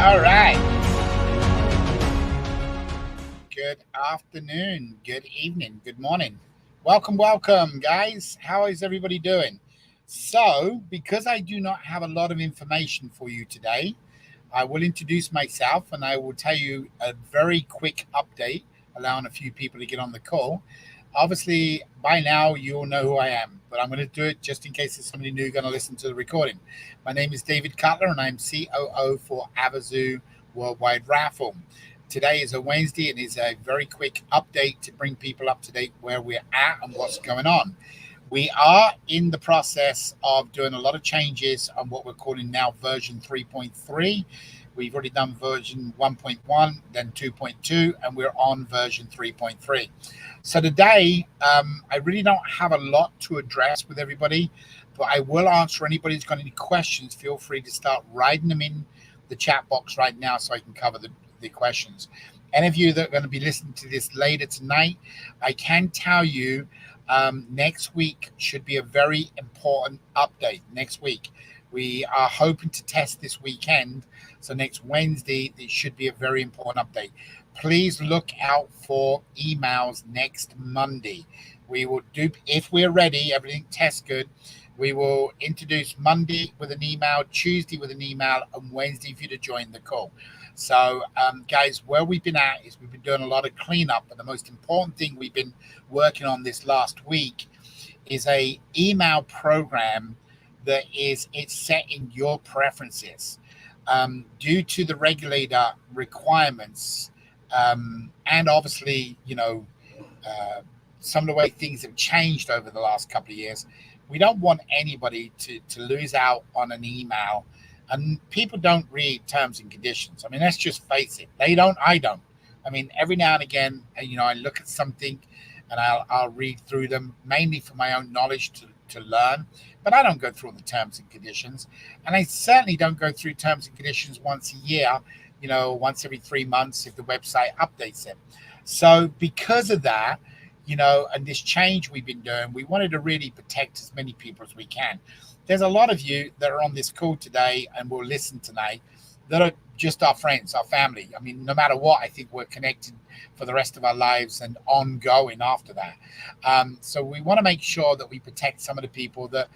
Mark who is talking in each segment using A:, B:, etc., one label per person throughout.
A: All right. Good afternoon, good evening, good morning. Welcome, guys. How is everybody doing? So, because I do not have a lot of information for you today, I will introduce myself and I will tell you a very quick update, allowing a few people to get on the call. Obviously, by now you'll know who I am, but I'm going to do it just in case there's somebody new going to listen to the recording. My name is David Cutler, and I'm COO for Avazoo Worldwide Raffle. Today is a Wednesday, and is a very quick update to bring people up to date where we're at and what's going on. We are in the process of doing a lot of changes on what we're calling now version 3.3. We've already done version 1.1, then 2.2, and we're on version 3.3. So today, I really don't have a lot to address with everybody, but I will answer anybody who's got any questions. Feel free to start writing them in the chat box right now so I can cover the questions. Any of you that are going to be listening to this later tonight, I can tell you next week should be a very important update. Next week, we are hoping to test this weekend. So next Wednesday, it should be a very important update. Please look out for emails next Monday. We will do, if we're ready, everything tests good, we will introduce Monday with an email, Tuesday with an email, and Wednesday for you to join the call. So, guys, where we've been at is we've been doing a lot of cleanup, but the most important thing we've been working on this last week is a email program that it's set in your preferences. Due to the regulator requirements, and obviously, some of the way things have changed over the last couple of years, we don't want anybody to lose out on an email. And people don't read terms and conditions. I mean, let's just face it. They don't. I don't. I mean, every now and again, I look at something and I'll read through them, mainly for my own knowledge to learn. But I don't go through all the terms and conditions. And I certainly don't go through terms and conditions once a year, once every 3 months if the website updates it. So because of that, and this change we've been doing, we wanted to really protect as many people as we can. There's a lot of you that are on this call today and will listen tonight that are just our friends, our family. I mean, no matter what, I think we're connected for the rest of our lives and ongoing after that. So we want to make sure that we protect some of the people that,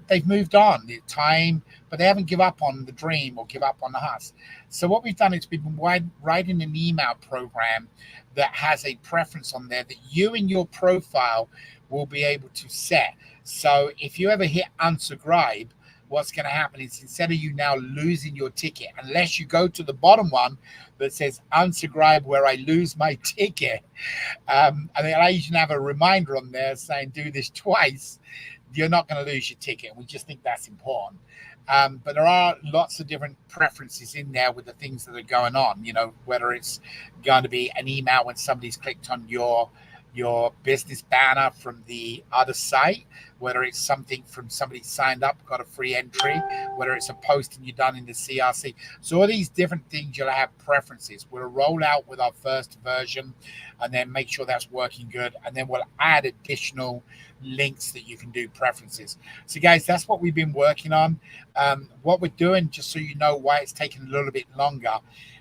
A: they've moved on the time, but they haven't give up on the dream or give up on us. So what we've done is we've been writing an email program that has a preference on there that you in your profile will be able to set. So if you ever hit unsubscribe, what's going to happen is instead of you now losing your ticket, unless you go to the bottom one that says unsubscribe where I lose my ticket, and then I usually have a reminder on there saying do this twice, you're not going to lose your ticket. We just think that's important. But there are lots of different preferences in there with the things that are going on, whether it's going to be an email when somebody's clicked on your business banner from the other site, whether it's something from somebody signed up, got a free entry, whether it's a posting you've done in the CRC. So all these different things, you'll have preferences. We'll roll out with our first version and then make sure that's working good. And then we'll add additional links that you can do preferences. So guys, that's what we've been working on. What we're doing, just so you know why it's taking a little bit longer,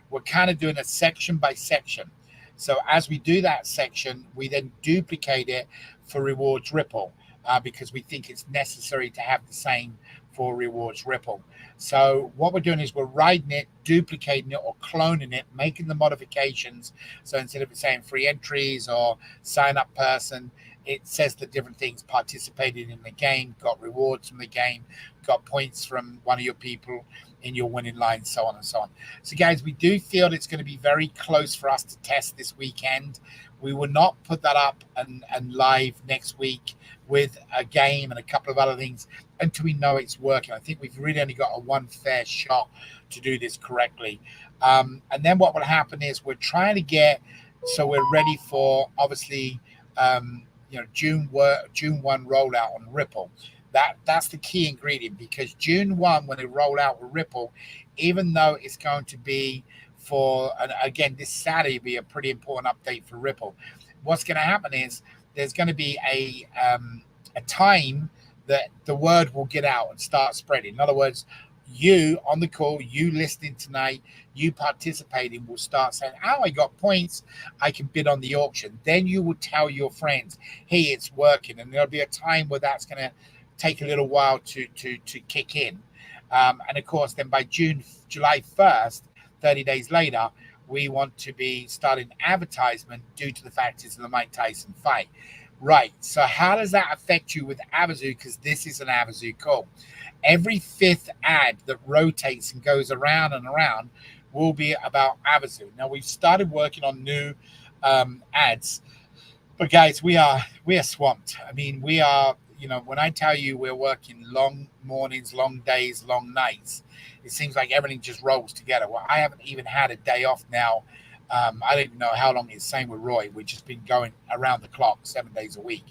A: we're kind of doing a section by section. So as we do that section, we then duplicate it for Rewards Ripple because we think it's necessary to have the same for Rewards Ripple. So what we're doing is we're writing it, duplicating it or cloning it, making the modifications. So instead of it saying free entries or sign up person, it says the different things: participated in the game, got rewards from the game, got points from one of your people in your winning line, so on and so on. So guys, we do feel it's going to be very close for us to test this weekend. We will not put that up and live next week with a game and a couple of other things until we know it's working. I think we've really only got a one fair shot to do this correctly. And then what will happen is we're trying to get, so we're ready for obviously June 1 rollout on Ripple. That's the key ingredient, because June 1, when they roll out with Ripple, even though it's going to be for, and again, this Saturday will be a pretty important update for Ripple. What's going to happen is there's going to be a time that the word will get out and start spreading. In other words, you on the call, you listening tonight, you participating will start saying, oh, I got points, I can bid on the auction. Then you will tell your friends, hey, it's working. And there'll be a time where that's going to take a little while to kick in. And of course, then by July 1st, 30 days later, we want to be starting advertisement due to the fact it's the Mike Tyson fight. Right. So how does that affect you with Avazoo? Because this is an Avazoo call. Every fifth ad that rotates and goes around and around will be about Avazoo. Now we've started working on new ads, but guys, we are swamped. I mean, we are, when I tell you we're working long mornings, long days, long nights, it seems like everything just rolls together. Well, I haven't even had a day off now. I don't even know how long it's same with Roy. We've just been going around the clock 7 days a week.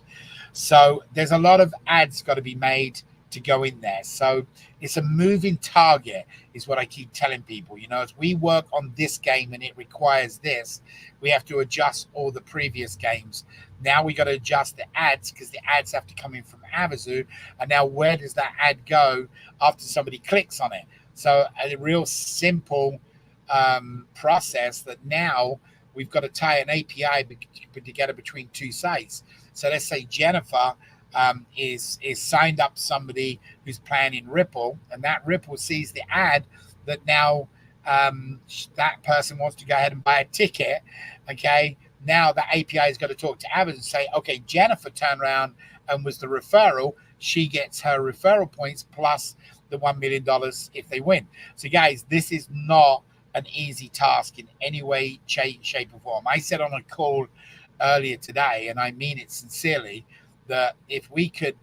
A: So there's a lot of ads got to be made to go in there. So it's a moving target is what I keep telling people. As we work on this game and it requires this, we have to adjust all the previous games. Now we got to adjust the ads because the ads have to come in from Avazoo. And now where does that ad go after somebody clicks on it? So a real simple process that now we've got to tie an API together between two sites. So let's say Jennifer is signed up somebody who's playing in Ripple, and that Ripple sees the ad that now that person wants to go ahead and buy a ticket. Okay, now the API is going to talk to Avazoo and say, okay, Jennifer turned around and was the referral. She gets her referral points plus the $1 million if they win. So guys, this is not an easy task in any way, shape or form. I said on a call earlier today, and I mean it sincerely, that if we could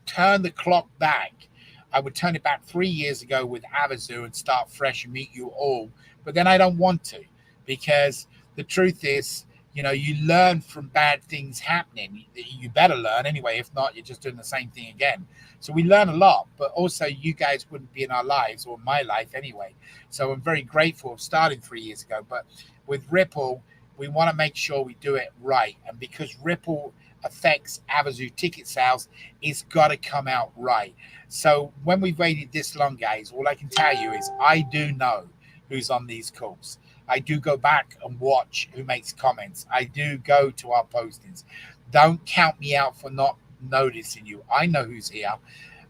A: turn the clock back, I would turn it back 3 years ago with Avazoo and start fresh and meet you all. But then I don't want to, because the truth is, you learn from bad things happening. You better learn anyway. If not, you're just doing the same thing again. So we learn a lot, but also you guys wouldn't be in our lives or my life anyway. So I'm very grateful of starting 3 years ago. But with Ripple, we want to make sure we do it right. And because Ripple affects Avazoo ticket sales, it's got to come out right. So when we've waited this long, guys, all I can tell you is I do know who's on these calls. I do go back and watch who makes comments. I do go to our postings. Don't count me out for not noticing you. I know who's here,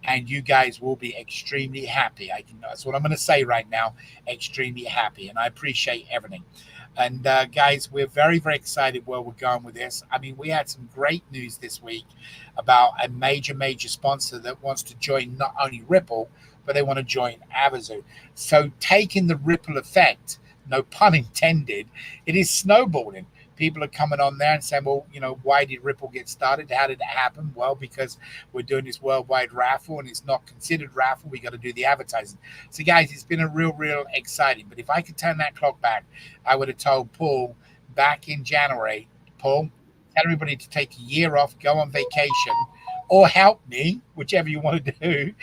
A: and you guys will be extremely happy. That's what I'm going to say right now. Extremely happy, and I appreciate everything. And guys, we're very, very excited where we're going with this. I mean, we had some great news this week about a major sponsor that wants to join not only Ripple, but they want to join Avazoo. So taking the ripple effect, no pun intended, it is snowballing. People are coming on there and saying, well, why did Ripple get started? How did it happen? Well, because we're doing this worldwide raffle and it's not considered raffle. We got to do the advertising. So guys, it's been a real exciting. But if I could turn that clock back, I would have told Paul back in January, Paul, tell everybody to take a year off, go on vacation, or help me, whichever you want to do.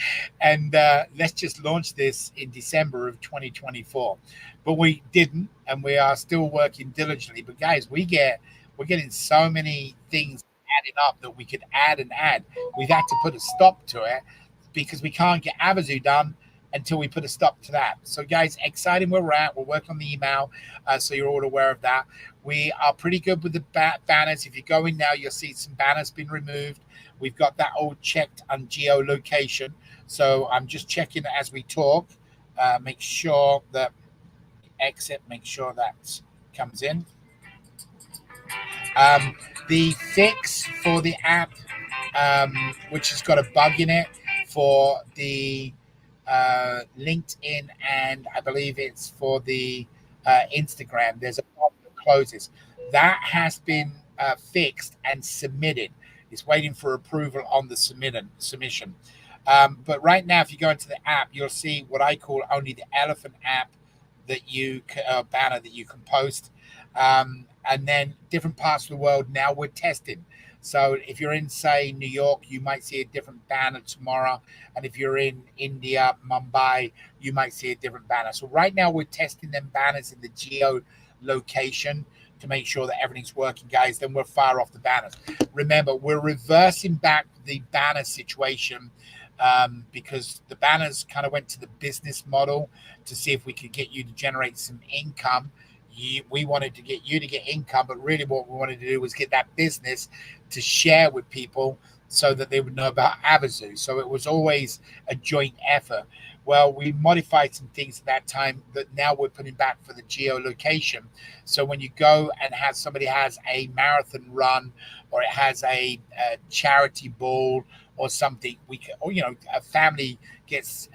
A: And let's just launch this in December of 2024. But we didn't, and we are still working diligently. But guys, we're getting so many things added up that we could add and add. We've had to put a stop to it because we can't get Avazoo done until we put a stop to that. So guys, exciting where we're at. We're working on the email, so you're all aware of that. We are pretty good with the banners. If you go in now, you'll see some banners been removed. We've got that all checked on geolocation. So I'm just checking as we talk. Make sure that exit, make sure that comes in. The fix for the app, which has got a bug in it for the LinkedIn, and I believe it's for the Instagram. There's a problem that closes. That has been fixed and submitted. It's waiting for approval on the submission. But right now, if you go into the app, you'll see what I call only the elephant app that banner that you can post. And then different parts of the world now we're testing. So if you're in, say, New York, you might see a different banner tomorrow. And if you're in India, Mumbai, you might see a different banner. So right now we're testing them banners in the geolocation to make sure that everything's working, guys. Then we'll fire off the banners. Remember, we're reversing back the banner situation because the banners kind of went to the business model to see if we could get you to generate some income. We wanted to get you to get income, but really what we wanted to do was get that business to share with people so that they would know about Avazoo. So it was always a joint effort. Well, we modified some things at that time that now we're putting back for the geolocation. So when you go and have somebody has a marathon run, or it has a charity ball or something, we can, or a family gets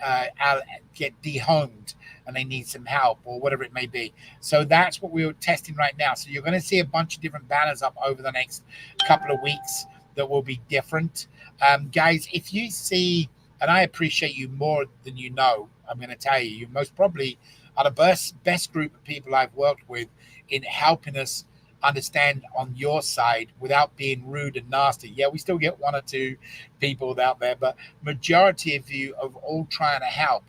A: get dehomed and they need some help or whatever it may be. So that's what we're testing right now. So you're going to see a bunch of different banners up over the next couple of weeks that will be different. Guys, if you see, and I appreciate you more than you know, I'm going to tell you, you most probably are the best group of people I've worked with in helping us understand on your side without being rude and nasty. Yeah, we still get one or two people out there, but majority of you are all trying to help.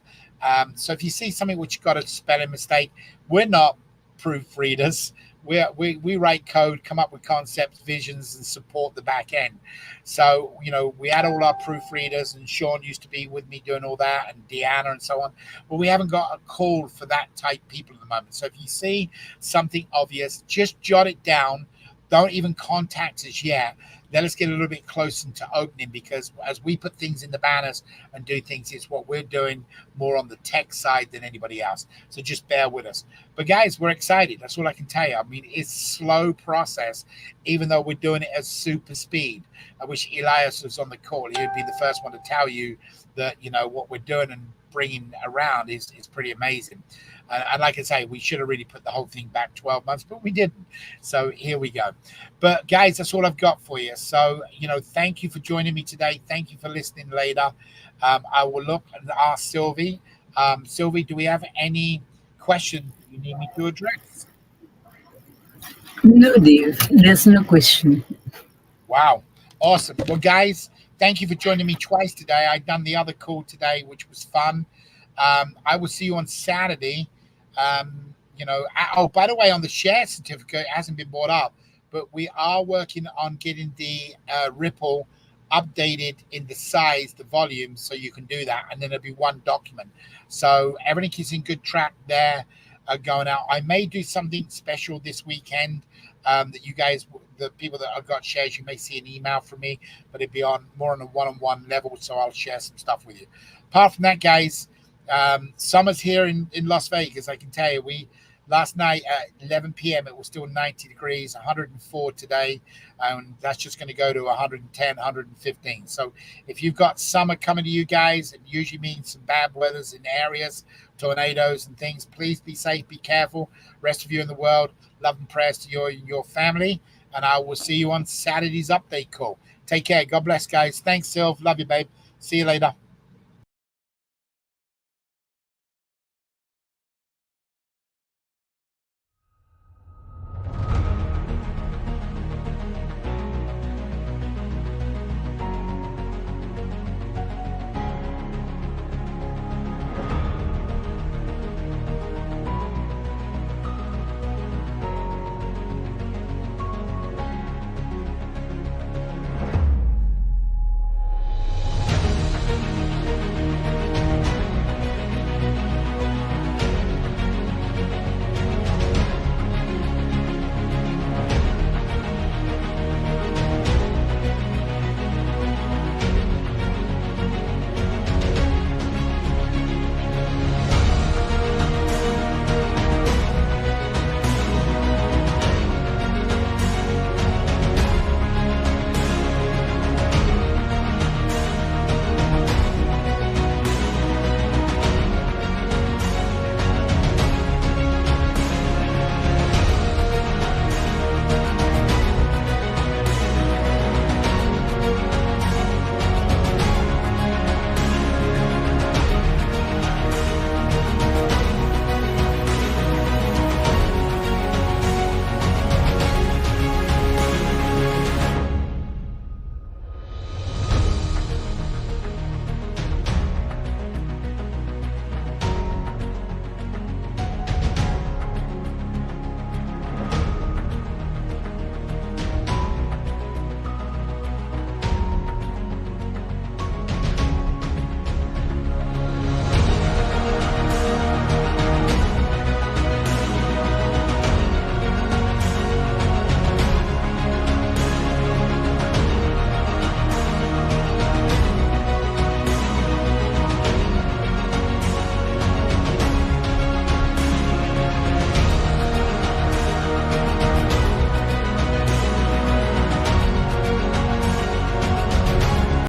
A: So if you see something which got a spelling mistake, we're not proofreaders. We write code, come up with concepts, visions, and support the back end. So, we had all our proofreaders, and Sean used to be with me doing all that, and Deanna and so on. But we haven't got a call for that type people at the moment. So if you see something obvious, just jot it down. Don't even contact us yet. Let us get a little bit closer to opening, because as we put things in the banners and do things, it's what we're doing more on the tech side than anybody else. So just bear with us. But guys, we're excited. That's all I can tell you. I mean, it's slow process, even though we're doing it at super speed. I wish Elias was on the call. He would be the first one to tell you that, what we're doing and bringing around is pretty amazing. And like I say, we should have really put the whole thing back 12 months, but we didn't. So here we go. But guys, that's all I've got for you. So, thank you for joining me today. Thank you for listening later. I will look and ask Sylvie. Sylvie, do we have any questions you need me to address?
B: No, Dave, there's no question.
A: Wow. Awesome. Well, guys, thank you for joining me twice today. I done the other call today, which was fun. I will see you on Saturday. Oh, by the way, on the share certificate, it hasn't been brought up, but we are working on getting the Ripple updated in the size, the volume, so you can do that, and then it'll be one document. So everything is in good track there, going out. I may do something special this weekend that you guys, the people that have got shares, you may see an email from me, but it'd be more on a one-on-one level, so I'll share some stuff with you. Apart from that, guys, summer's here in Las Vegas. I can tell you, last night at 11 p.m. it was still 90 degrees, 104 today, and that's just going to go to 110, 115. So if you've got summer coming to you guys, it usually means some bad weathers in areas, tornadoes and things. Please be safe, be careful. Rest of you in the world, love and prayers to your family, and I will see you on Saturday's update call. Take care. God bless, guys. Thanks, Sylv. Love you, babe. See you later.